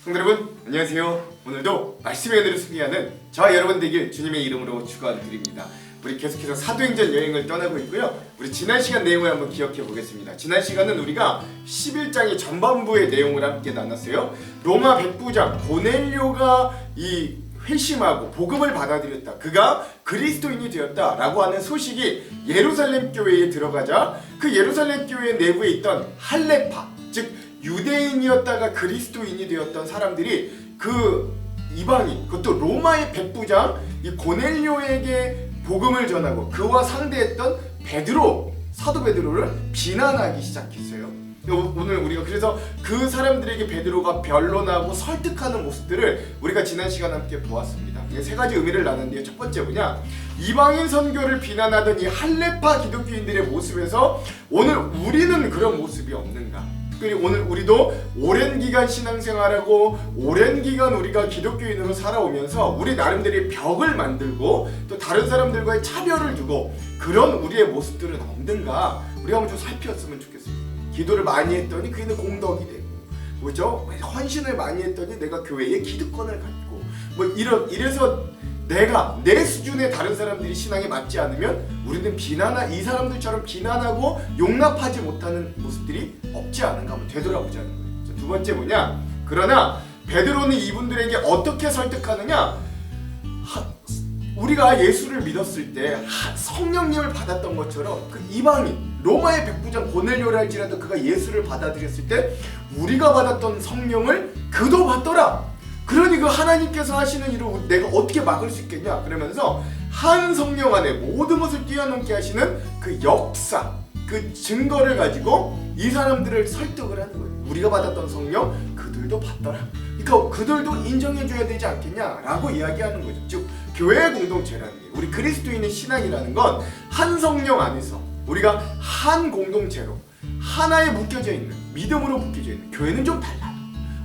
성도 여러분 안녕하세요. 오늘도 말씀의 은혜를 승리하는 저와 여러분 되길 주님의 이름으로 축원드립니다. 우리 계속해서 사도행전 여행을 떠나고 있고요. 우리 지난 시간 내용을 한번 기억해 보겠습니다. 지난 시간은 우리가 11장의 전반부의 내용을 함께 나눴어요. 로마 백부장 고넬료가 이 회심하고 복음을 받아들였다. 그가 그리스도인이 되었다라고 하는 소식이 예루살렘 교회에 들어가자 그 예루살렘 교회 내부에 있던 할레파, 즉 유대인이었다가 그리스도인이 되었던 사람들이 그 이방인, 그것도 로마의 백부장 이 고넬료에게 복음을 전하고 그와 상대했던 베드로, 사도 베드로를 비난하기 시작했어요. 오늘 우리가 그래서 그 사람들에게 베드로가 변론하고 설득하는 모습들을 우리가 지난 시간 함께 보았습니다. 세 가지 의미를 나눴는데요. 첫 번째 뭐냐? 이방인 선교를 비난하던 이 할레파 기독교인들의 모습에서 오늘 우리는 그런 모습이 없는가? 그리고 오늘 우리도 오랜 기간 신앙생활하고 오랜 기간 우리가 기독교인으로 살아오면서 우리 나름대로의 벽을 만들고 또 다른 사람들과의 차별을 두고 그런 우리의 모습들은 없는가? 우리가 한번 좀 살폈으면 좋겠습니다. 기도를 많이 했더니 그는 공덕이 되고, 뭐죠? 헌신을 많이 했더니 내가 교회에 기득권을 갖고, 뭐 이래서 내가 내 수준의 다른 사람들이 신앙에 맞지 않으면 우리는 이 사람들처럼 비난하고 용납하지 못하는 모습들이 없지 않은가 한번 되돌아보자는 거예요. 두 번째 뭐냐? 그러나 베드로는 이분들에게 어떻게 설득하느냐? 우리가 예수를 믿었을 때 성령님을 받았던 것처럼 그 이방인 로마의 백부장 고넬료라 할지라도 그가 예수를 받아들였을 때 우리가 받았던 성령을 그도 받더라. 그러니 그 하나님께서 하시는 일을 내가 어떻게 막을 수 있겠냐? 그러면서 한 성령 안에 모든 것을 뛰어넘게 하시는 그 역사, 그 증거를 가지고 이 사람들을 설득을 하는 거예요. 우리가 받았던 성령 그들도 받더라. 그러니까 그들도 인정해줘야 되지 않겠냐라고 이야기하는 거죠. 즉 교회 공동체라는 게, 우리 그리스도인의 신앙이라는 건 한 성령 안에서 우리가 한 공동체로 하나에 묶여져 있는, 믿음으로 묶여져 있는, 교회는 좀 달라요.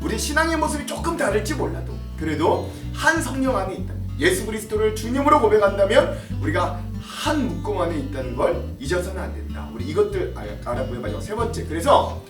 우리 신앙의 모습이 조금 다를지 몰라도 그래도 한 성령 안에 있다면, 예수 그리스도를 주님으로 고백한다면 우리가 한 묶음 안에 있다는 걸 잊어서는 안 된다. 우리 이것들 알아보면 마지막 세 번째, 그래서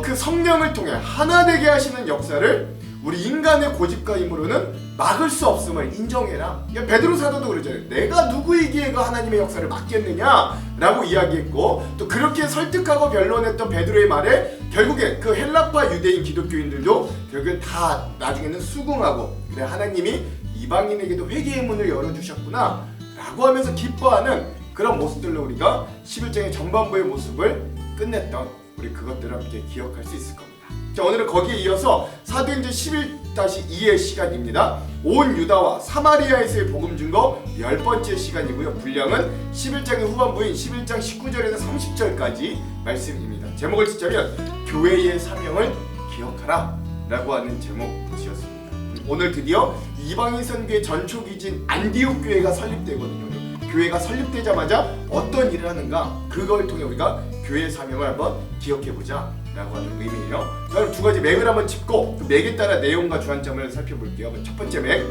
그 성령을 통해 하나 되게 하시는 역사를 우리 인간의 고집과 힘으로는 막을 수 없음을 인정해라. 베드로 사도도 그러잖아요. 내가 누구이기에 그 하나님의 역사를 막겠느냐라고 이야기했고, 또 그렇게 설득하고 변론했던 베드로의 말에 결국에 그 헬라파 유대인 기독교인들도 결국엔 다 나중에는 수긍하고, 그래 하나님이 이방인에게도 회개의 문을 열어주셨구나 라고 하면서 기뻐하는 그런 모습들로 우리가 11장의 전반부의 모습을 끝냈던 우리 그것들을 함께 기억할 수 있을 겁니다. 자, 오늘은 거기에 이어서 사도행전 11-2의 시간입니다. 온 유다와 사마리아에서의 복음 증거 10번째 시간이고요. 분량은 11장의 후반부인 11장 19절에서 30절까지 말씀입니다. 제목을 짓자면 교회의 사명을 기억하라 라고 하는 제목 지었습니다. 오늘 드디어 이방인 선교의 전초기진 안디옥 교회가 설립되거든요. 교회가 설립되자마자 어떤 일을 하는가, 그걸 통해 우리가 교회의 사명을 한번 기억해보자 라고 하는 의미예요. 그럼 두 가지 맥을 한번 짚고 그 맥에 따라 내용과 주안점을 살펴볼게요. 첫 번째 맥,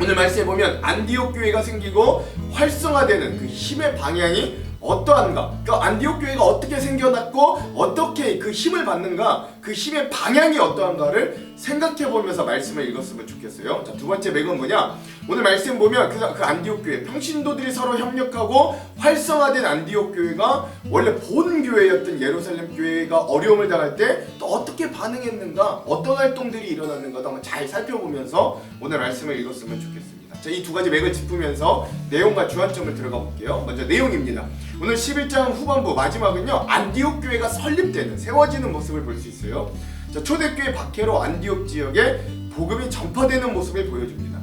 오늘 말씀해 보면 안디옥 교회가 생기고 활성화되는 그 힘의 방향이 어떠한가, 그러니까 안디옥 교회가 어떻게 생겨났고 어떻게 그 힘을 받는가, 그 힘의 방향이 어떠한가를 생각해 보면서 말씀을 읽었으면 좋겠어요. 자, 두 번째 맥은 뭐냐? 오늘 말씀 보면 그 안디옥 교회, 평신도들이 서로 협력하고 활성화된 안디옥 교회가 원래 본 교회였던 예루살렘 교회가 어려움을 당할 때 또 어떻게 반응했는가, 어떤 활동들이 일어났는가도 한번 잘 살펴보면서 오늘 말씀을 읽었으면 좋겠습니다. 자, 이 두 가지 맥을 짚으면서 내용과 주안점을 들어가 볼게요. 먼저 내용입니다. 오늘 11장 후반부 마지막은요, 안디옥 교회가 설립되는, 세워지는 모습을 볼 수 있어요. 자, 초대교회 박해로 안디옥 지역에 복음이 전파되는 모습을 보여줍니다.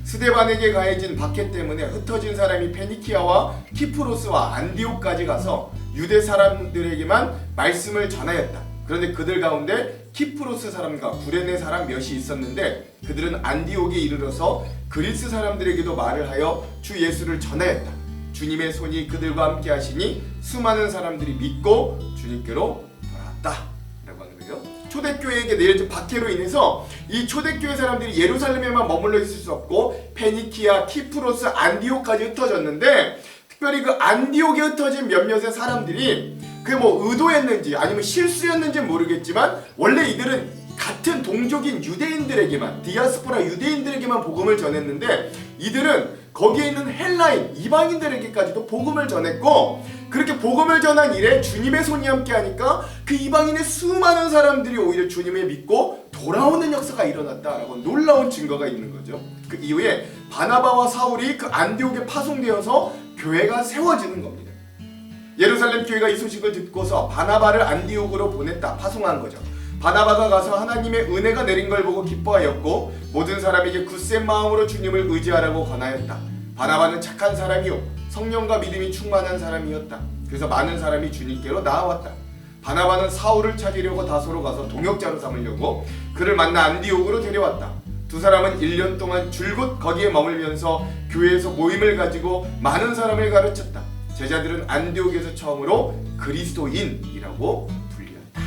스데반에게 가해진 박해 때문에 흩어진 사람이 페니키아와 키프로스와 안디옥까지 가서 유대 사람들에게만 말씀을 전하였다. 그런데 그들 가운데 키프로스 사람과 구레네 사람 몇이 있었는데 그들은 안디옥에 이르러서 그리스 사람들에게도 말을 하여 주 예수를 전하였다. 주님의 손이 그들과 함께 하시니 수많은 사람들이 믿고 주님께로 돌아왔다 라고 하는 거예요. 초대교회에게 내려진 박해로 인해서 이 초대교회 사람들이 예루살렘에만 머물러 있을 수 없고 페니키아, 키프로스, 안디옥까지 흩어졌는데, 특별히 그 안디옥에 흩어진 몇몇의 사람들이 그게 뭐 의도였는지 아니면 실수였는지 모르겠지만 원래 이들은 같은 동족인 유대인들에게만, 디아스포라 유대인들에게만 복음을 전했는데 이들은 거기에 있는 헬라인 이방인들에게까지도 복음을 전했고, 그렇게 복음을 전한 이래 주님의 손이 함께 하니까 그 이방인의 수많은 사람들이 오히려 주님을 믿고 돌아오는 역사가 일어났다라고 놀라운 증거가 있는 거죠. 그 이후에 바나바와 사울이 그 안디옥에 파송되어서 교회가 세워지는 겁니다. 예루살렘 교회가 이 소식을 듣고서 바나바를 안디옥으로 보냈다, 파송한 거죠. 바나바가 가서 하나님의 은혜가 내린 걸 보고 기뻐하였고 모든 사람에게 굳센 마음으로 주님을 의지하라고 권하였다. 바나바는 착한 사람이요 성령과 믿음이 충만한 사람이었다. 그래서 많은 사람이 주님께로 나아왔다. 바나바는 사울을 찾으려고 다소로 가서 동역자로 삼으려고 그를 만나 안디옥으로 데려왔다. 두 사람은 1년 동안 줄곧 거기에 머물면서 교회에서 모임을 가지고 많은 사람을 가르쳤다. 제자들은 안디옥에서 처음으로 그리스도인이라고 불렸다.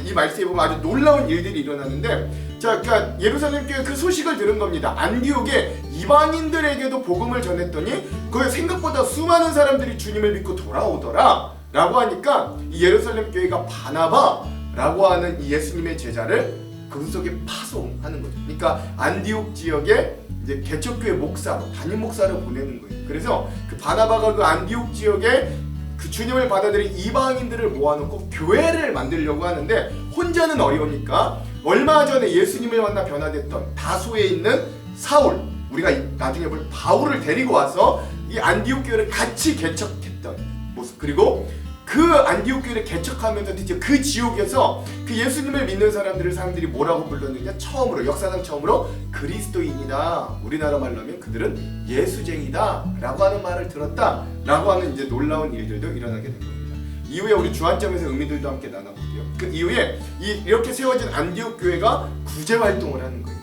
이 말씀에 보면 아주 놀라운 일들이 일어나는데, 자, 그러니까 예루살렘 교회 그 소식을 들은 겁니다. 안디옥에 이방인들에게도 복음을 전했더니 거기 생각보다 수많은 사람들이 주님을 믿고 돌아오더라 라고 하니까 이 예루살렘 교회가 바나바라고 하는 이 예수님의 제자를 그 속에 파송하는 거죠. 그러니까 안디옥 지역에 이제 개척교회 목사로, 담임 목사를 보내는 거예요. 그래서 그 바나바가 그 안디옥 지역에 그 주님을 받아들인 이방인들을 모아놓고 교회를 만들려고 하는데 혼자는 어려우니까 얼마 전에 예수님을 만나 변화됐던 다소에 있는 사울, 우리가 나중에 볼 바울을 데리고 와서 이 안디옥 교회를 같이 개척했던 모습, 그리고 그 안디옥 교회를 개척하면서 드디어 그 지역에서 그 예수님을 믿는 사람들이 뭐라고 불렀느냐, 처음으로, 역사상 처음으로 그리스도인이다, 우리나라 말로 하면 그들은 예수쟁이다 라고 하는 말을 들었다 라고 하는 이제 놀라운 일들도 일어나게 된 겁니다. 이후에 우리 주안점에서 의미들도 함께 나눠볼게요. 그 이후에 이렇게 세워진 안디옥 교회가 구제 활동을 하는 거예요.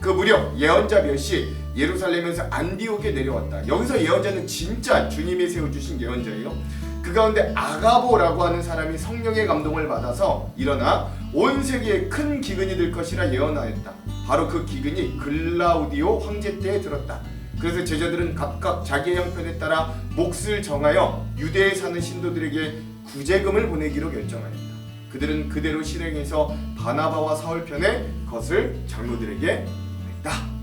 그 무렵 예언자 몇이 예루살렘에서 안디옥에 내려왔다. 여기서 예언자는 진짜 주님이 세워주신 예언자예요. 그 가운데 아가보라고 하는 사람이 성령의 감동을 받아서 일어나 온 세계에 큰 기근이 될 것이라 예언하였다. 바로 그 기근이 글라우디오 황제 때에 들었다. 그래서 제자들은 각각 자기의 형편에 따라 몫을 정하여 유대에 사는 신도들에게 구제금을 보내기로 결정하였다. 그들은 그대로 실행해서 바나바와 사울 편에 것을 장로들에게 보냈다.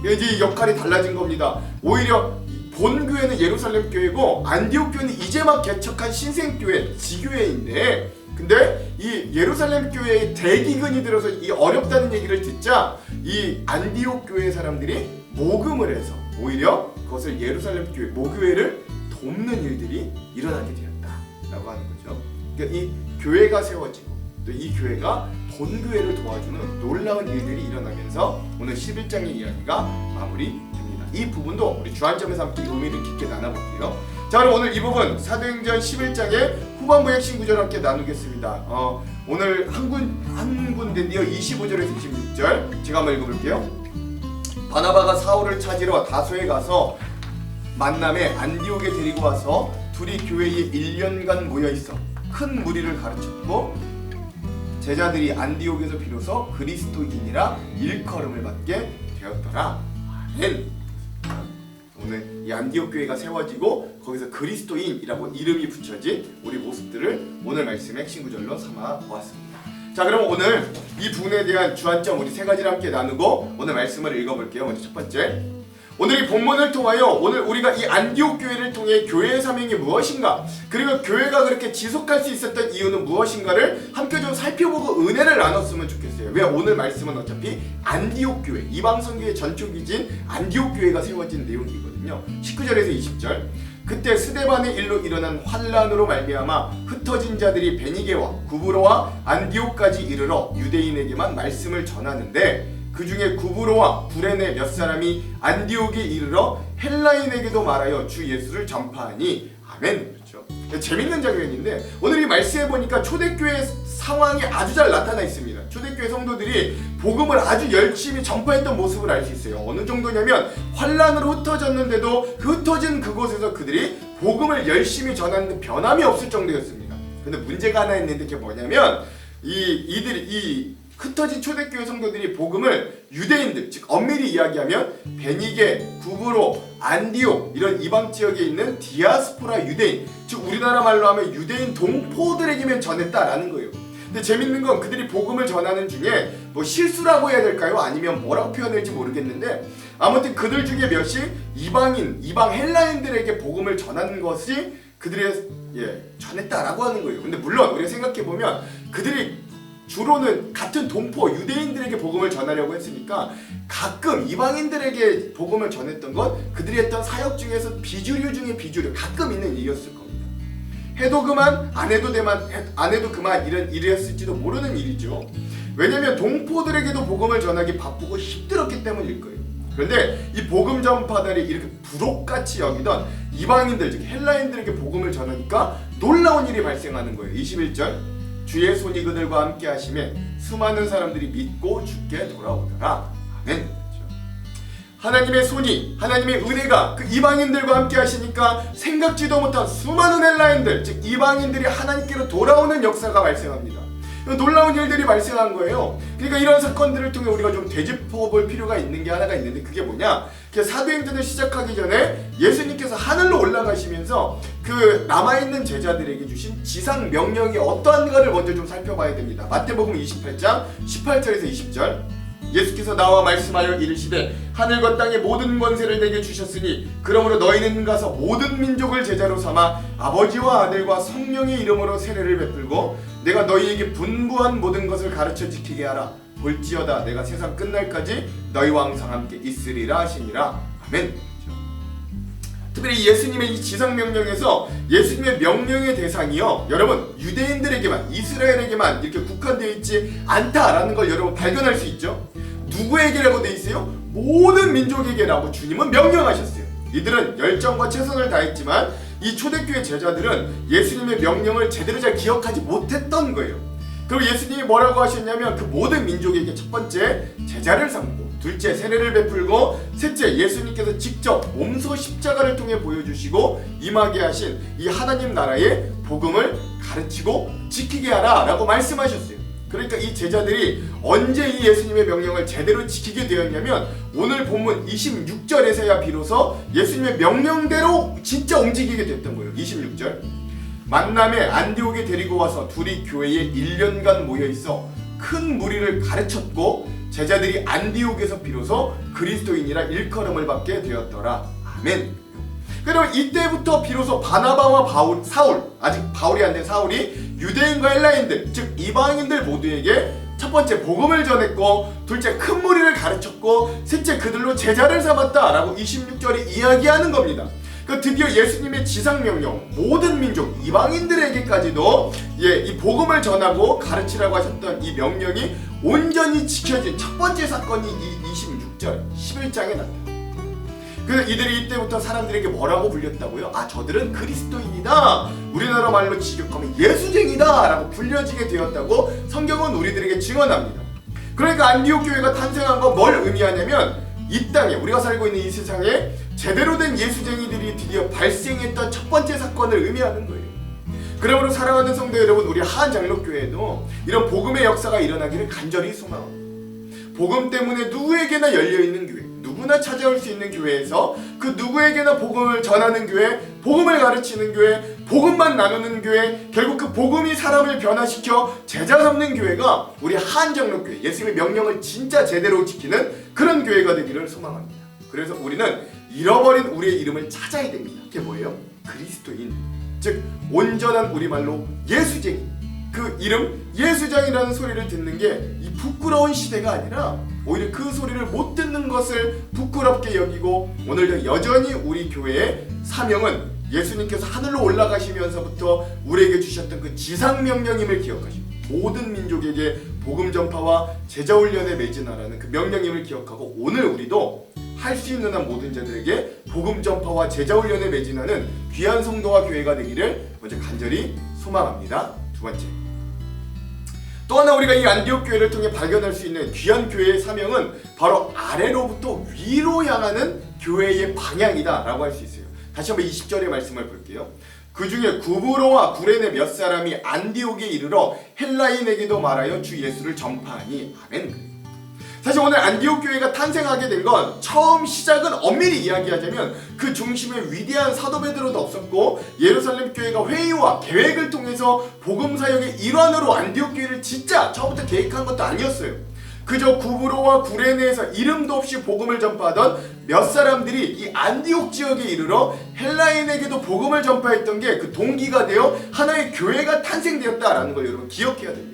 이제 역할이 달라진 겁니다. 오히려 본 교회는 예루살렘 교회고 안디옥 교회는 이제 막 개척한 신생교회, 지교회인데, 근데 이 예루살렘 교회에 대기근이 들어서 이 어렵다는 얘기를 듣자 이 안디옥 교회 사람들이 모금을 해서 오히려 그것을 예루살렘 교회, 모교회를 돕는 일들이 일어나게 되었다라고 하는 거죠. 그러니까 이 교회가 세워지고 또 이 교회가 본 교회를 도와주는 놀라운 일들이 일어나면서 오늘 11장의 이야기가 마무리됩니다. 이 부분도 우리 주안점에서 함께 의미를 깊게 나눠볼게요. 자, 그럼 오늘 이 부분 사도행전 11장의 후반부 핵심 구절을 함께 나누겠습니다. 오늘 한 군데인데요. 25절에서 26절 제가 한번 읽어볼게요. 바나바가 사울을 찾으러 다소에 가서 만남에 안디옥에 데리고 와서 둘이 교회에 1년간 모여있어 큰 무리를 가르쳤고 제자들이 안디옥에서 비로소 그리스도인이라 일컬음을 받게 되었더라. 아멘. 오늘 이 안디옥 교회가 세워지고 거기서 그리스도인이라고 이름이 붙여진 우리 모습들을 오늘 말씀의 핵심 구절로 삼아 보았습니다. 자, 그럼 오늘 이 부분에 대한 주안점 우리 세 가지를 함께 나누고 오늘 말씀을 읽어볼게요. 먼저 첫 번째, 오늘 이 본문을 통하여 오늘 우리가 이 안디옥 교회를 통해 교회의 사명이 무엇인가, 그리고 교회가 그렇게 지속할 수 있었던 이유는 무엇인가를 함께 좀 살펴보고 은혜를 나눴으면 좋겠어요. 왜? 오늘 말씀은 어차피 안디옥 교회, 이방선교의 전초기진 안디옥 교회가 세워진 내용이거든요. 19절에서 20절, 그때 스데반의 일로 일어난 환란으로 말미암아 흩어진 자들이 베니게와 구브로와 안디옥까지 이르러 유대인에게만 말씀을 전하는데 그 중에 구브로와 구레네 몇 사람이 안디옥에 이르러 헬라인에게도 말하여 주 예수를 전파하니 아멘. 그렇죠? 재밌는 장면인데 오늘 이 말씀해 보니까 초대교회 상황이 아주 잘 나타나 있습니다. 초대교회 성도들이 복음을 아주 열심히 전파했던 모습을 알 수 있어요. 어느 정도냐면 환란으로 흩어졌는데도 그 흩어진 그곳에서 그들이 복음을 열심히 전하는데 변함이 없을 정도였습니다. 근데 문제가 하나 있는데 그게 뭐냐면 이들이 흩어진 초대교회 성도들이 복음을 유대인들, 즉 엄밀히 이야기하면 베니게, 구브로, 안디옥 이런 이방 지역에 있는 디아스포라 유대인, 즉 우리나라 말로 하면 유대인 동포들에게만 전했다라는 거예요. 근데 재밌는 건 그들이 복음을 전하는 중에 뭐 실수라고 해야 될까요? 아니면 뭐라고 표현할지 모르겠는데 아무튼 그들 중에 몇이 이방 헬라인들에게 복음을 전하는 것이 그들의 전했다라고 하는 거예요. 근데 물론 우리가 생각해 보면 그들이 주로는 같은 동포 유대인들에게 복음을 전하려고 했으니까 가끔 이방인들에게 복음을 전했던 건 그들이 했던 사역 중에서 비주류 중에 비주류 가끔 있는 일이었을 겁니다. 해도 그만 안 해도 그만 이런 일이었을지도 모르는 일이죠. 왜냐하면 동포들에게도 복음을 전하기 바쁘고 힘들었기 때문일 거예요. 그런데 이 복음 전파들이 이렇게 부록같이 여기던 이방인들 즉 헬라인들에게 복음을 전하니까 놀라운 일이 발생하는 거예요. 21절 주의 손이 그들과 함께 하심에 수많은 사람들이 믿고 주께 돌아오더라. 아멘. 하나님의 손이 하나님의 은혜가 그 이방인들과 함께 하시니까 생각지도 못한 수많은 헬라인들 즉 이방인들이 하나님께로 돌아오는 역사가 발생합니다. 놀라운 일들이 발생한 거예요. 그러니까 이런 사건들을 통해 우리가 좀 되짚어볼 필요가 있는 게 하나가 있는데 그게 뭐냐? 사도행전을 시작하기 전에 예수님께서 하늘로 올라가시면서 그 남아있는 제자들에게 주신 지상 명령이 어떠한가를 먼저 좀 살펴봐야 됩니다. 마태복음 28장 18절에서 20절 예수께서 나와 말씀하여 이르시되 하늘과 땅의 모든 권세를 내게 주셨으니 그러므로 너희는 가서 모든 민족을 제자로 삼아 아버지와 아들과 성령의 이름으로 세례를 베풀고 내가 너희에게 분부한 모든 것을 가르쳐 지키게 하라. 볼지어다 내가 세상 끝날까지 너희와 항상 함께 있으리라 하시니라. 아멘. 특별히 예수님의 이 지상명령에서 예수님의 명령의 대상이요 여러분 유대인들에게만 이스라엘에게만 이렇게 국한되어 있지 않다라는 걸 여러분 발견할 수 있죠. 누구에게라고 되어 있어요? 모든 민족에게라고 주님은 명령하셨어요. 이들은 열정과 최선을 다했지만 이 초대교회 제자들은 예수님의 명령을 제대로 잘 기억하지 못했던 거예요. 그리고 예수님이 뭐라고 하셨냐면 그 모든 민족에게 첫 번째 제자를 삼고 둘째 세례를 베풀고 셋째 예수님께서 직접 몸소 십자가를 통해 보여주시고 임하게 하신 이 하나님 나라의 복음을 가르치고 지키게 하라 라고 말씀하셨어요. 그러니까 이 제자들이 언제 이 예수님의 명령을 제대로 지키게 되었냐면 오늘 본문 26절에서야 비로소 예수님의 명령대로 진짜 움직이게 됐던 거예요. 26절 만남에 안디옥에 데리고 와서 둘이 교회에 1년간 모여있어 큰 무리를 가르쳤고 제자들이 안디옥에서 비로소 그리스도인이라 일컬음을 받게 되었더라. 아멘. 그럼 이때부터 비로소 바나바와 사울 아직 바울이 안 된 사울이 유대인과 헬라인들 즉 이방인들 모두에게 첫 번째 복음을 전했고 둘째 큰 무리를 가르쳤고 셋째 그들로 제자를 삼았다라고 26절이 이야기하는 겁니다. 드디어 예수님의 지상명령 모든 민족 이방인들에게까지도 이 복음을 전하고 가르치라고 하셨던 이 명령이 온전히 지켜진 첫 번째 사건이 이 26절 11장에 나타납니다. 그래서 이들이 이때부터 사람들에게 뭐라고 불렸다고요? 아 저들은 그리스도인이다 우리나라 말로 직역하면 예수쟁이다 라고 불려지게 되었다고 성경은 우리들에게 증언합니다. 그러니까 안디옥 교회가 탄생한 건 뭘 의미하냐면 이 땅에 우리가 살고 있는 이 세상에 제대로 된 예수쟁이들이 드디어 발생했던 첫 번째 사건을 의미하는 거예요. 그러므로 사랑하는 성도 여러분 우리 한장로교회도 이런 복음의 역사가 일어나기를 간절히 소망합니다. 복음 때문에 누구에게나 열려있는 교회 누구나 찾아올 수 있는 교회에서 그 누구에게나 복음을 전하는 교회 복음을 가르치는 교회 복음만 나누는 교회 결국 그 복음이 사람을 변화시켜 제자 삼는 교회가 우리 한장로교회 예수님의 명령을 진짜 제대로 지키는 그런 교회가 되기를 소망합니다. 그래서 우리는 잃어버린 우리의 이름을 찾아야 됩니다. 그게 뭐예요? 그리스도인 즉 온전한 우리말로 예수쟁이 그 이름 예수장이라는 소리를 듣는 게 이 부끄러운 시대가 아니라 오히려 그 소리를 못 듣는 것을 부끄럽게 여기고 오늘도 여전히 우리 교회의 사명은 예수님께서 하늘로 올라가시면서부터 우리에게 주셨던 그 지상명령임을 기억하시고 모든 민족에게 복음 전파와 제자 훈련에 매진하라는 그 명령임을 기억하고 오늘 우리도 할 수 있는 한 모든 자들에게 복음 전파와 제자 훈련에 매진하는 귀한 성도와 교회가 되기를 먼저 간절히 소망합니다. 두 번째 또 하나 우리가 이 안디옥 교회를 통해 발견할 수 있는 귀한 교회의 사명은 바로 아래로부터 위로 향하는 교회의 방향이다 라고 할 수 있어요. 다시 한번 20절의 말씀을 볼게요. 그 중에 구브로와 구레네 몇 사람이 안디옥에 이르러 헬라인에게도 말하여 주 예수를 전파하니 아멘. 사실 오늘 안디옥 교회가 탄생하게 된 건 처음 시작은 엄밀히 이야기하자면 그 중심에 위대한 사도 베드로도 없었고 예루살렘 교회가 회의와 계획을 통해서 복음 사역의 일환으로 안디옥 교회를 진짜 처음부터 계획한 것도 아니었어요. 그저 구브로와 구레네에서 이름도 없이 복음을 전파하던 몇 사람들이 이 안디옥 지역에 이르러 헬라인에게도 복음을 전파했던 게 그 동기가 되어 하나의 교회가 탄생되었다라는 걸 여러분 기억해야 됩니다.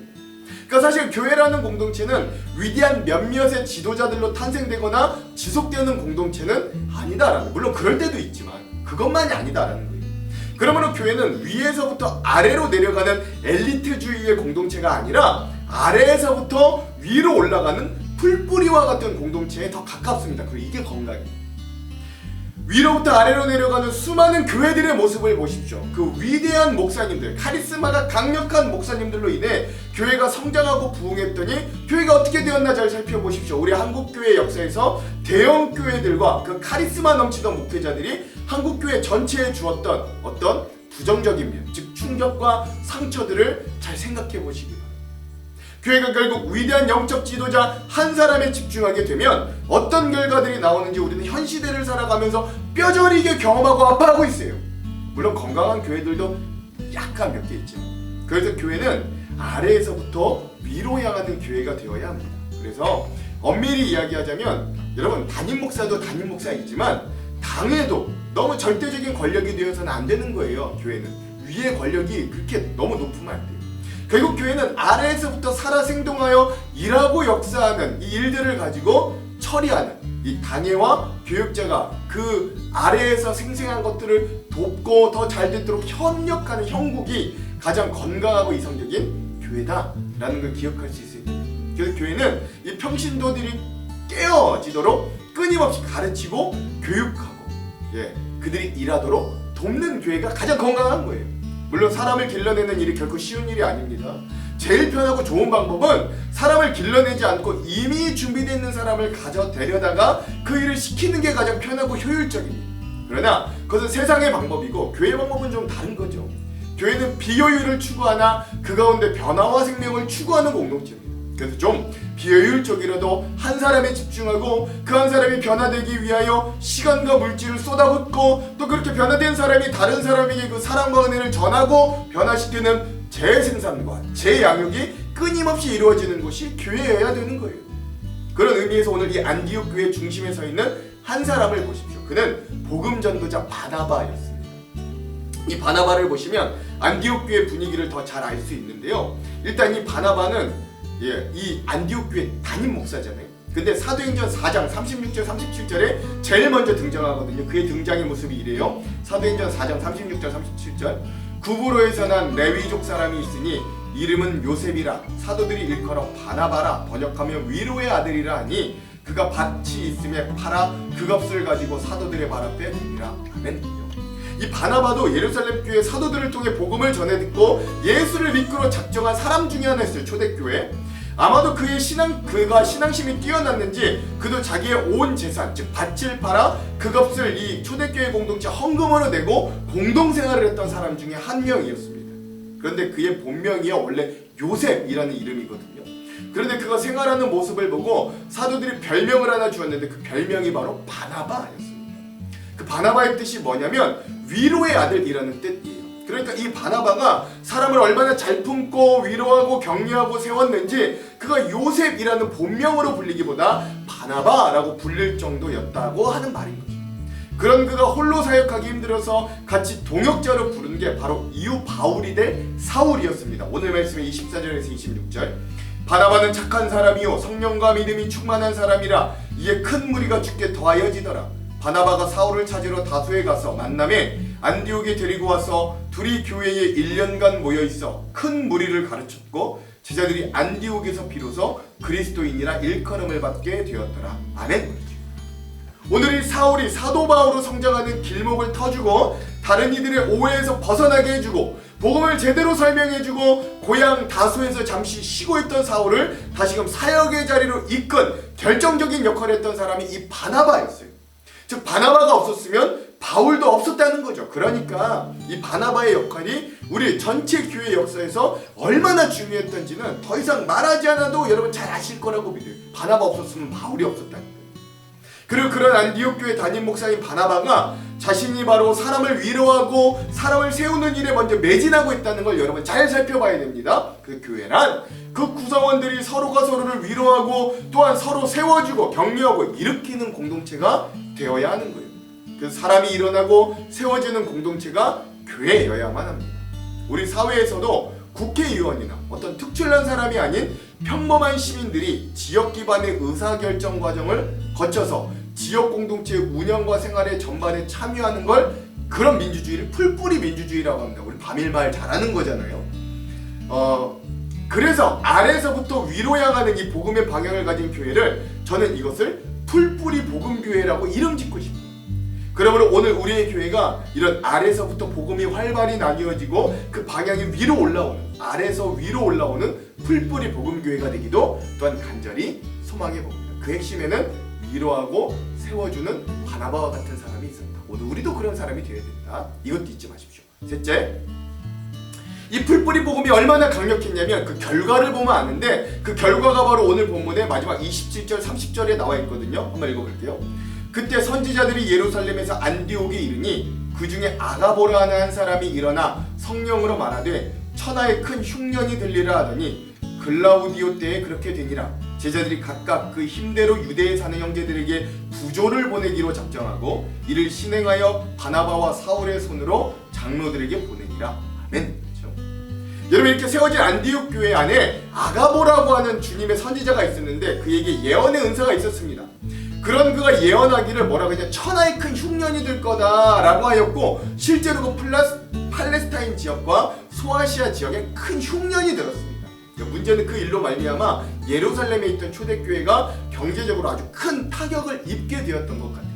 그러니까 사실 교회라는 공동체는 위대한 몇몇의 지도자들로 탄생되거나 지속되는 공동체는 아니다라는, 물론 그럴 때도 있지만 그것만이 아니다라는 거예요. 그러므로 교회는 위에서부터 아래로 내려가는 엘리트주의의 공동체가 아니라 아래에서부터 위로 올라가는 풀뿌리와 같은 공동체에 더 가깝습니다. 그리고 이게 건강이에요. 위로부터 아래로 내려가는 수많은 교회들의 모습을 보십시오. 그 위대한 목사님들, 카리스마가 강력한 목사님들로 인해 교회가 성장하고 부흥했더니 교회가 어떻게 되었나 잘 살펴보십시오. 우리 한국교회 역사에서 대형 교회들과 그 카리스마 넘치던 목회자들이 한국교회 전체에 주었던 어떤 부정적인 면, 즉 충격과 상처들을 잘 생각해 보시기 바랍니다. 교회가 결국 위대한 영적 지도자 한 사람에 집중하게 되면 어떤 결과들이 나오는지 우리는 현 시대를 살아가면서 뼈저리게 경험하고 아파하고 있어요. 물론 건강한 교회들도 약간 몇 개 있지만, 그래서 교회는 아래에서부터 위로 향하는 교회가 되어야 합니다. 그래서 엄밀히 이야기하자면 여러분, 담임 목사도 담임 목사이지만 당에도 너무 절대적인 권력이 되어서는 안 되는 거예요. 교회는 위의 권력이 그렇게 너무 높으면 안 돼요. 결국 교회는 아래에서부터 살아 생동하여 일하고 역사하는 이 일들을 가지고 처리하는 이 당회와 교육자가 그 아래에서 생생한 것들을 돕고 더 잘 되도록 협력하는 형국이 가장 건강하고 이성적인 교회다라는 걸 기억할 수 있어요. 그래서 교회는 이 평신도들이 깨어지도록 끊임없이 가르치고 교육하고 그들이 일하도록 돕는 교회가 가장 건강한 거예요. 물론 사람을 길러내는 일이 결코 쉬운 일이 아닙니다. 제일 편하고 좋은 방법은 사람을 길러내지 않고 이미 준비되어 있는 사람을 데려다가 그 일을 시키는 게 가장 편하고 효율적입니다. 그러나 그것은 세상의 방법이고 교회의 방법은 좀 다른 거죠. 교회는 비효율을 추구하나 그 가운데 변화와 생명을 추구하는 공동체입니다. 그래서 좀 비효율적이라도 한 사람에 집중하고 그 한 사람이 변화되기 위하여 시간과 물질을 쏟아붓고 또 그렇게 변화된 사람이 다른 사람에게 그 사랑과 은혜를 전하고 변화시키는 재생산과 재양육이 끊임없이 이루어지는 것이 교회여야 되는 거예요. 그런 의미에서 오늘 이 안디옥 교회 중심에 서 있는 한 사람을 보십시오. 그는 복음 전도자 바나바였습니다. 이 바나바를 보시면 안디옥 교회 분위기를 더 잘 알 수 있는데요. 일단 이 바나바는 이 안디옥 교회 담임 목사잖아요. 근데 사도행전 4장 36절 37절에 제일 먼저 등장하거든요. 그의 등장의 모습이 이래요. 사도행전 4장 36절 37절 구브로에서 난 레위족 사람이 있으니 이름은 요셉이라 사도들이 일컬어 바나바라 번역하며 위로의 아들이라 하니 그가 밭이 있음에 팔아 그 값을 가지고 사도들의 발 앞에 드리라. 아멘. 이 바나바도 예루살렘 교회 사도들을 통해 복음을 전해 듣고 예수를 믿기로 작정한 사람 중에 하나였어요. 초대교회. 아마도 그가 신앙심이 뛰어났는지 그도 자기의 온 재산, 즉 밭을 팔아 그 값을 이 초대교회 공동체 헌금으로 내고 공동생활을 했던 사람 중에 한 명이었습니다. 그런데 그의 본명이 원래 요셉이라는 이름이거든요. 그런데 그가 생활하는 모습을 보고 사도들이 별명을 하나 주었는데 그 별명이 바로 바나바였습니다. 그 바나바의 뜻이 뭐냐면 위로의 아들이라는 뜻이에요. 그러니까 이 바나바가 사람을 얼마나 잘 품고 위로하고 격려하고 세웠는지 그가 요셉이라는 본명으로 불리기보다 바나바라고 불릴 정도였다고 하는 말인 거죠. 그런 그가 홀로 사역하기 힘들어서 같이 동역자로 부른 게 바로 이후 바울이 될 사울이었습니다. 오늘 말씀의 24절에서 26절 바나바는 착한 사람이요 성령과 믿음이 충만한 사람이라 이에 큰 무리가 죽게 더하여지더라. 바나바가 사울을 찾으러 다소에 가서 만남에 안디옥에 데리고 와서 둘이 교회에 1년간 모여있어 큰 무리를 가르쳤고 제자들이 안디옥에서 비로소 그리스도인이라 일컬음을 받게 되었더라. 아멘. 오늘 이 사울이 사도 바울로 성장하는 길목을 터주고 다른 이들의 오해에서 벗어나게 해주고 복음을 제대로 설명해주고 고향 다소에서 잠시 쉬고 있던 사울을 다시금 사역의 자리로 이끈 결정적인 역할을 했던 사람이 이 바나바였어요. 즉 바나바가 없었으면 바울도 없었다는 거죠. 그러니까 이 바나바의 역할이 우리 전체 교회 역사에서 얼마나 중요했던지는 더 이상 말하지 않아도 여러분 잘 아실 거라고 믿어요. 바나바 없었으면 바울이 없었다는 거예요. 그리고 그런 안디옥 교회 담임 목사인 바나바가 자신이 바로 사람을 위로하고 사람을 세우는 일에 먼저 매진하고 있다는 걸 여러분 잘 살펴봐야 됩니다. 그 교회란 그 구성원들이 서로가 서로를 위로하고 또한 서로 세워주고 격려하고 일으키는 공동체가 되어야 하는 거예요. 그 사람이 일어나고 세워지는 공동체가 교회여야만 합니다. 우리 사회에서도 국회의원이나 어떤 특출난 사람이 아닌 평범한 시민들이 지역 기반의 의사결정 과정을 거쳐서 지역 공동체 운영과 생활의 전반에 참여하는 걸 그런 민주주의를 풀뿌리 민주주의라고 합니다. 우리 밤일말 잘하는 거잖아요. 그래서 아래서부터 위로 향하는 이 복음의 방향을 가진 교회를 저는 이것을 풀뿌리 복음교회라고 이름 짓고 싶어요. 그러므로 오늘 우리의 교회가 이런 아래서부터 복음이 활발히 나뉘어지고 그 방향이 위로 올라오는 아래서 위로 올라오는 풀뿌리 복음교회가 되기도 또한 간절히 소망해 봅니다. 그 핵심에는 위로하고 세워주는 바나바와 같은 사람이 있었다. 오늘 우리도 그런 사람이 되어야 된다. 이것도 잊지 마십시오. 셋째, 이 풀뿌리 복음이 얼마나 강력했냐면 그 결과를 보면 아는데 그 결과가 바로 오늘 본문의 마지막 27절 30절에 나와 있거든요. 한번 읽어볼게요. 그때 선지자들이 예루살렘에서 안디옥에 이르니 그 중에 아가보라 하는 한 사람이 일어나 성령으로 말하되 천하에 큰 흉년이 들리라 하더니 글라우디오 때에 그렇게 되니라. 제자들이 각각 그 힘대로 유대에 사는 형제들에게 부조를 보내기로 작정하고 이를 실행하여 바나바와 사울의 손으로 장로들에게 보내니라. 아멘. 그렇죠? 여러분, 이렇게 세워진 안디옥 교회 안에 아가보라고 하는 주님의 선지자가 있었는데 그에게 예언의 은사가 있었습니다. 그런 그가 예언하기를 뭐라고 하냐, 천하에 큰 흉년이 들 거다라고 하였고 실제로 그 팔레스타인 지역과 소아시아 지역에 큰 흉년이 들었습니다. 문제는 그 일로 말미암아 예루살렘에 있던 초대교회가 경제적으로 아주 큰 타격을 입게 되었던 것 같아요.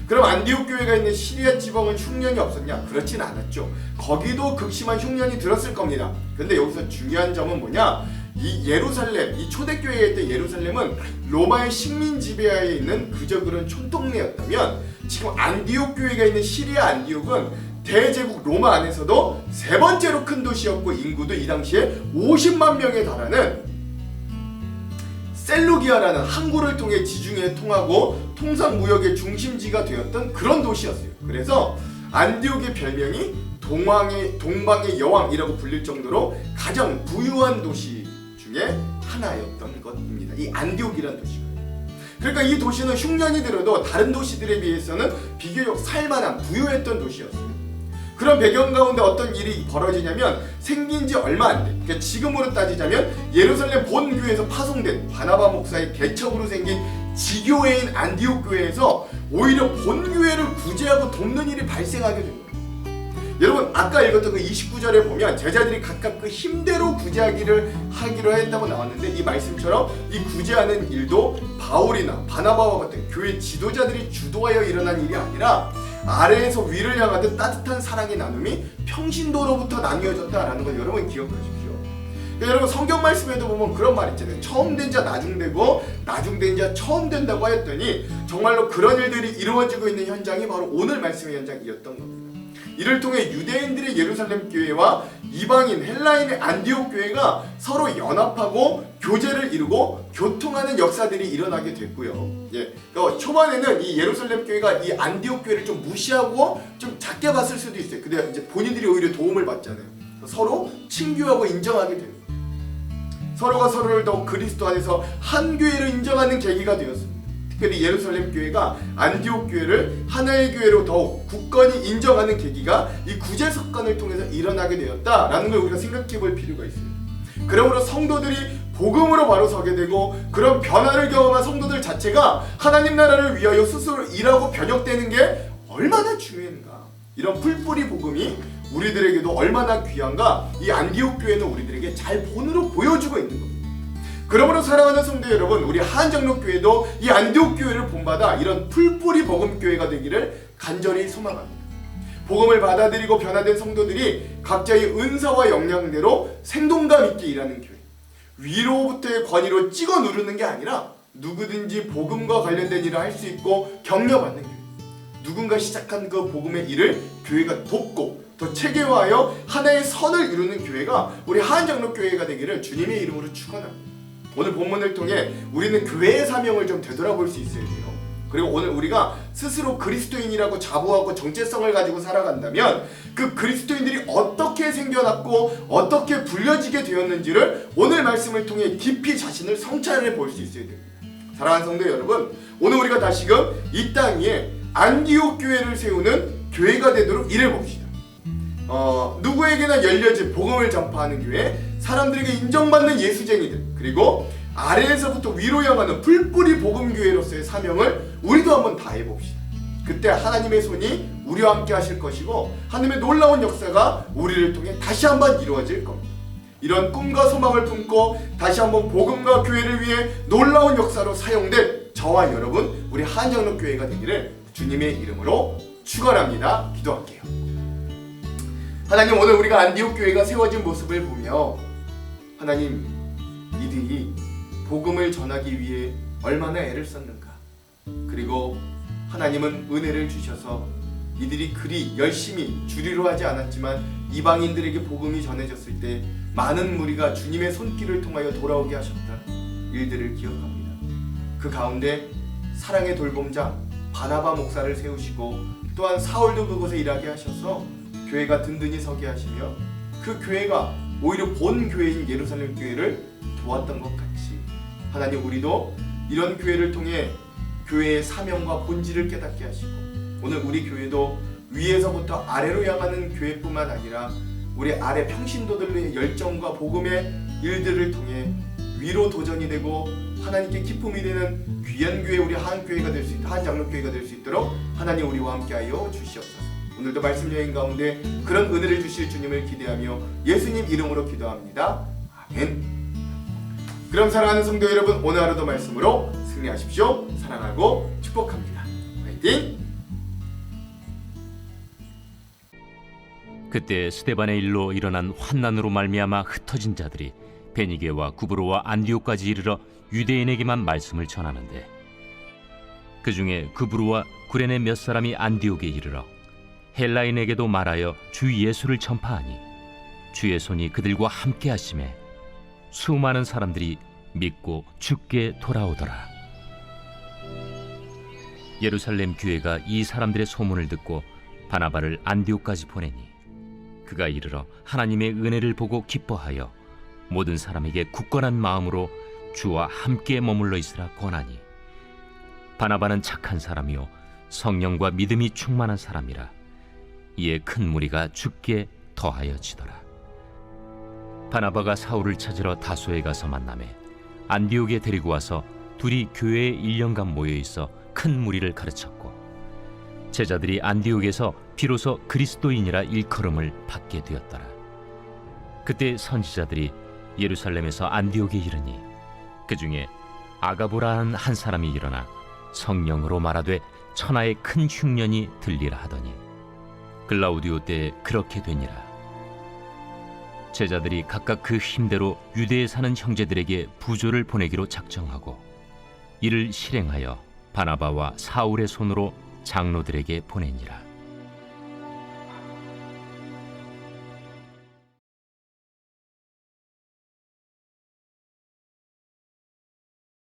그럼 안디옥 교회가 있는 시리아 지방은 흉년이 없었냐? 그렇진 않았죠. 거기도 극심한 흉년이 들었을 겁니다. 근데 여기서 중요한 점은 뭐냐? 이 예루살렘, 이 초대교회에 있던 예루살렘은 로마의 식민 지배하에 있는 그저 그런 촌동네였다면 지금 안디옥 교회가 있는 시리아 안디옥은 대제국 로마 안에서도 세 번째로 큰 도시였고 인구도 이 당시에 50만 명에 달하는 셀루기아라는 항구를 통해 지중해에 통하고 통상 무역의 중심지가 되었던 그런 도시였어요. 그래서 안디옥의 별명이 동방의 여왕이라고 불릴 정도로 가장 부유한 도시 중에 하나였던 것입니다. 이 안디옥이라는 도시가. 그러니까 이 도시는 흉년이 들어도 다른 도시들에 비해서는 비교적 살만한 부유했던 도시였어요. 그런 배경 가운데 어떤 일이 벌어지냐면 생긴 지 얼마 안 돼. 그러니까 지금으로 따지자면 예루살렘 본교회에서 파송된 바나바 목사의 개척으로 생긴 지교회인 안디옥 교회에서 오히려 본교회를 구제하고 돕는 일이 발생하게 된 거예요. 여러분, 아까 읽었던 그 29절에 보면 제자들이 각각 그 힘대로 구제하기로 했다고 나왔는데 이 말씀처럼 이 구제하는 일도 바울이나 바나바와 같은 교회 지도자들이 주도하여 일어난 일이 아니라 아래에서 위를 향하듯 따뜻한 사랑의 나눔이 평신도로부터 나뉘어졌다라는 걸 여러분 기억하십시오. 그러니까 여러분, 성경 말씀에도 보면 그런 말 있잖아요. 처음 된 자 나중되고 나중된 자 처음 된다고 하였더니 정말로 그런 일들이 이루어지고 있는 현장이 바로 오늘 말씀의 현장이었던 겁니다. 이를 통해 유대인들의 예루살렘 교회와 이방인 헬라인의 안디옥 교회가 서로 연합하고 교제를 이루고 교통하는 역사들이 일어나게 됐고요. 그러니까 초반에는 이 예루살렘 교회가 이 안디옥 교회를 좀 무시하고 좀 작게 봤을 수도 있어요. 근데 이제 본인들이 오히려 도움을 받잖아요. 서로 친교하고 인정하게 됩니다. 서로가 서로를 더욱 그리스도 안에서 한 교회를 인정하는 계기가 되었습니다. 특별히 예루살렘 교회가 안디옥 교회를 하나의 교회로 더욱 굳건히 인정하는 계기가 이 구제 사건을 통해서 일어나게 되었다라는 걸 우리가 생각해 볼 필요가 있습니다. 그러므로 성도들이 복음으로 바로 서게 되고 그런 변화를 경험한 성도들 자체가 하나님 나라를 위하여 스스로 일하고 변혁되는 게 얼마나 중요한가. 이런 풀뿌리 복음이 우리들에게도 얼마나 귀한가. 이 안디옥 교회는 우리들에게 잘 본으로 보여주고 있는 겁니다. 그러므로 사랑하는 성도 여러분, 우리 한정록교회도 이 안디옥 교회를 본받아 이런 풀뿌리 복음교회가 되기를 간절히 소망합니다. 복음을 받아들이고 변화된 성도들이 각자의 은사와 역량대로 생동감 있게 일하는 교회, 위로부터의 권위로 찍어 누르는 게 아니라 누구든지 복음과 관련된 일을 할 수 있고 격려받는 교회, 누군가 시작한 그 복음의 일을 교회가 돕고 더 체계화하여 하나의 선을 이루는 교회가 우리 하안장로교회가 되기를 주님의 이름으로 축원합니다. 오늘 본문을 통해 우리는 교회의 사명을 좀 되돌아볼 수 있어야 돼요. 그리고 오늘 우리가 스스로 그리스도인이라고 자부하고 정체성을 가지고 살아간다면 그 그리스도인들이 어떻게 생겨났고 어떻게 불려지게 되었는지를 오늘 말씀을 통해 깊이 자신을 성찰해 볼 수 있어야 됩니다. 사랑하는 성도 여러분, 오늘 우리가 다시금 이 땅 위에 안디옥 교회를 세우는 교회가 되도록 일해 봅시다. 누구에게나 열려진 복음을 전파하는 교회, 사람들에게 인정받는 예수쟁이들, 그리고 아래에서부터 위로 향하는 풀뿌리 복음교회로서의 사명을 우리도 한번 다해봅시다. 그때 하나님의 손이 우리와 함께 하실 것이고 하나님의 놀라운 역사가 우리를 통해 다시 한번 이루어질 겁니다. 이런 꿈과 소망을 품고 다시 한번 복음과 교회를 위해 놀라운 역사로 사용된 저와 여러분, 우리 하안장로교회가 되기를 주님의 이름으로 축원합니다. 기도할게요. 하나님, 오늘 우리가 안디옥 교회가 세워진 모습을 보며 하나님, 이들이 복음을 전하기 위해 얼마나 애를 썼는가. 그리고 하나님은 은혜를 주셔서 이들이 그리 열심히 주리로 하지 않았지만 이방인들에게 복음이 전해졌을 때 많은 무리가 주님의 손길을 통하여 돌아오게 하셨다 일들을 기억합니다. 그 가운데 사랑의 돌봄자 바나바 목사를 세우시고 또한 사울도 그곳에 일하게 하셔서 교회가 든든히 서게 하시며 그 교회가 오히려 본 교회인 예루살렘 교회를 도왔던 것 같이 하나님, 우리도 이런 교회를 통해 교회의 사명과 본질을 깨닫게 하시고 오늘 우리 교회도 위에서부터 아래로 향하는 교회뿐만 아니라 우리 아래 평신도들의 열정과 복음의 일들을 통해 위로 도전이 되고 하나님께 기쁨이 되는 귀한 교회, 우리 하안교회가 될 수 있도록, 하안장로교회가 될 수 있도록 하나님 우리와 함께하여 주시옵소서. 오늘도 말씀 여행 가운데 그런 은혜를 주실 주님을 기대하며 예수님 이름으로 기도합니다. 아멘. 그럼 사랑하는 성도 여러분, 오늘 하루도 말씀으로 승리하십시오. 사랑하고 축복합니다. 화이팅! 그때 스데반의 일로 일어난 환난으로 말미암아 흩어진 자들이 베니게와 구브로와 안디옥까지 이르러 유대인에게만 말씀을 전하는데, 그 중에 구브로와 구레네 몇 사람이 안디옥에 이르러 헬라인에게도 말하여 주 예수를 전파하니 주의 손이 그들과 함께 하심에 수많은 사람들이 믿고 주께 돌아오더라. 예루살렘 교회가 이 사람들의 소문을 듣고 바나바를 안디옥까지 보내니 그가 이르러 하나님의 은혜를 보고 기뻐하여 모든 사람에게 굳건한 마음으로 주와 함께 머물러 있으라 권하니, 바나바는 착한 사람이요 성령과 믿음이 충만한 사람이라. 이에 큰 무리가 주께 더하여지더라. 바나바가 사울을 찾으러 다소에 가서 만나매 안디옥에 데리고 와서 둘이 교회에 1년간 모여 있어 큰 무리를 가르쳤고, 제자들이 안디옥에서 비로소 그리스도인이라 일컬음을 받게 되었더라. 그때 선지자들이 예루살렘에서 안디옥에 이르니 그 중에 아가보라는 한 사람이 일어나 성령으로 말하되 천하의 큰 흉년이 들리라 하더니 글라우디오 때에 그렇게 되니라. 제자들이 각각 그 힘대로 유대에 사는 형제들에게 부조를 보내기로 작정하고 이를 실행하여 바나바와 사울의 손으로 장로들에게 보내니라.